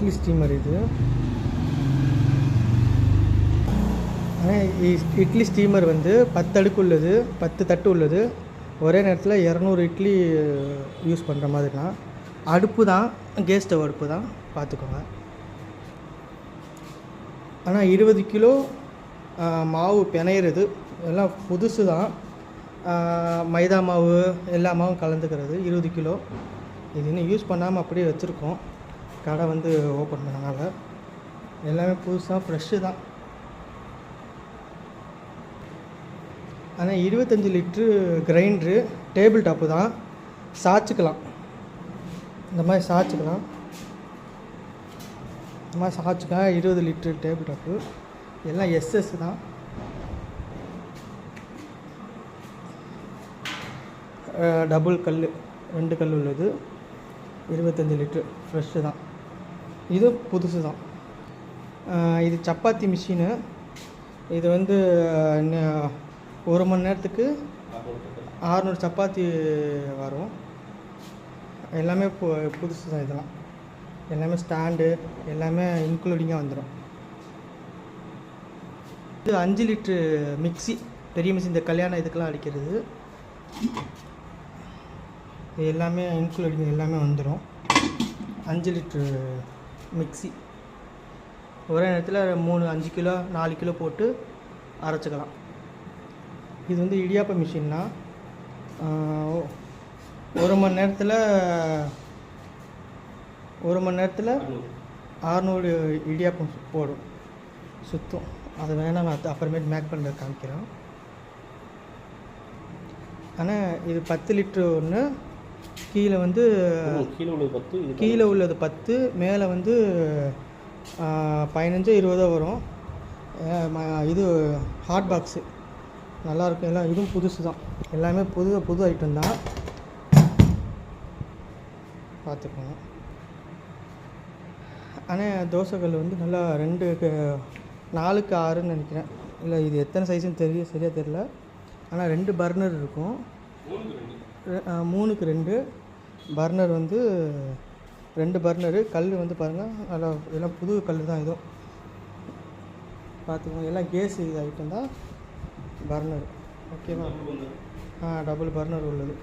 Idli steamer இது. Idli steamer வந்து 10 அடுக்கு உள்ளது, 10 தட்டு உள்ளது. ஒரே நேரத்தில் 200 இட்லி யூஸ் பண்ணுற மாதிரினா. அடுப்பு தான், கேஸ் ஸ்டவ் அடுப்பு தான், பார்த்துக்கோங்க. ஆனால் 20 கிலோ மாவு பிணையிறது எல்லாம் புதுசு தான். மைதா மாவு எல்லா மாவும் கலந்துக்கிறது 20 கிலோ. இது இன்னும் யூஸ் பண்ணாமல் அப்படியே வச்சுருக்கோம், கடை வந்து ஓப்பன் பண்ணனால. எல்லாமே புதுசாக ஃப்ரெஷ்ஷு தான். ஆனால் 25 லிட்ரு கிரைண்டரு, டேபிள் டாப்பு தான், சாய்ச்சிக்கலாம். இந்த மாதிரி சாய்ச்சிக்கலாம். 20 லிட்ரு டேபிள் டாப்பு. எல்லாம் எஸ்எஸ் தான். டபுள் கல், 2 கல் உள்ளது. 25 லிட்ரு ஃப்ரெஷ்ஷு தான். இது புதுசு தான். இது சப்பாத்தி மிஷினு. இது வந்து 1 மணி நேரத்துக்கு 600 சப்பாத்தி வரும். எல்லாமே புதுசு தான். இதெல்லாம் எல்லாமே ஸ்டாண்டு எல்லாமே இன்க்ளூடிங்காக வந்துடும். இது 5 லிட்ரு மிக்ஸி, பெரிய மிக்ஸி, இந்த கல்யாணம் இதுக்கெல்லாம் அடிக்கிறது. இது எல்லாமே இன்க்ளூடிங் எல்லாமே வந்துடும். 5 லிட்ரு மிக்ஸி. ஒரே நேரத்தில் 5 கிலோ 4 கிலோ போட்டு அரைச்சிக்கலாம். இது வந்து இடியாப்ப மிஷின்னா 1 மணி நேரத்தில் 600 இடியாப்பம் போடும், சுத்தம். அதை வேணால் நான் அப்புறமேட்டு மேக் பண்ண காமிக்கிறேன். ஆனால் இது 10 லிட்ரு ஒன்று. கீழே வந்து கீழே உள்ளது 10, மேலே வந்து 15-20 வரும். இது ஹாட் பாக்ஸு நல்லாயிருக்கும். எல்லாம் இதுவும் புதுசு தான். எல்லாமே புது ஐட்டம் தான், பார்த்துக்கோங்க. ஆனால் தோசைக்கல் வந்து நல்லா 4க்கு 6ன்னு நினைக்கிறேன். இல்லை இது எத்தனை சைஸுன்னு சரியாக தெரில. ஆனால் 2 பர்னர் இருக்கும். 3க்கு 2 பர்னர் வந்து 2 பர்னரு. கல் வந்து பாருங்கள், நல்லா எல்லாம் புது கல் தான். இதுவும் பார்த்துக்கோங்க. எல்லாம் கேஸ் இது ஐட்டம் தான். பர்னர் ஓகேவா? டபுள் பர்னர் உள்ளது.